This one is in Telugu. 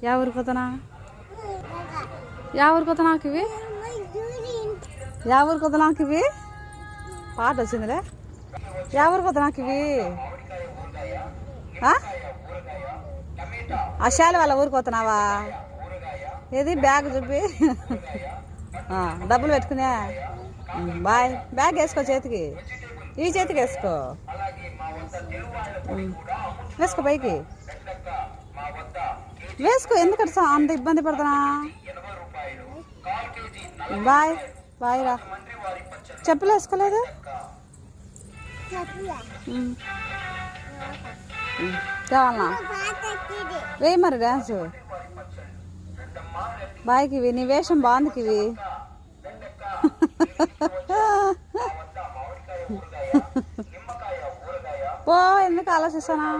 యా ఊరిపోతున్నా యా ఊరిపోతున్నాకు ఇవి యా ఊరిపోతున్నాకు ఇవి పాట వచ్చిందిలే యా ఊరిపోతున్నాకు ఇవి అశాలి వాళ్ళ ఊరిపోతున్నావా ఏది బ్యాగ్ చూపి డబ్బులు పెట్టుకునే బాయ్ బ్యాగ్ వేసుకో చేతికి ఈ చేతికి వేసుకో వేసుకో పైకి వేసుకో ఎందుకంటే అంత ఇబ్బంది పడుతున్నా బాయ్ బాయ్ రా చెప్పులు వేసుకోలేదు కావాలన్నా వేయి మరి డ్యాన్స్ బాయ్కి ఇవి నీ వేషం బాగుంది ఇవి పో ఎందుకు ఆలోచిస్తానా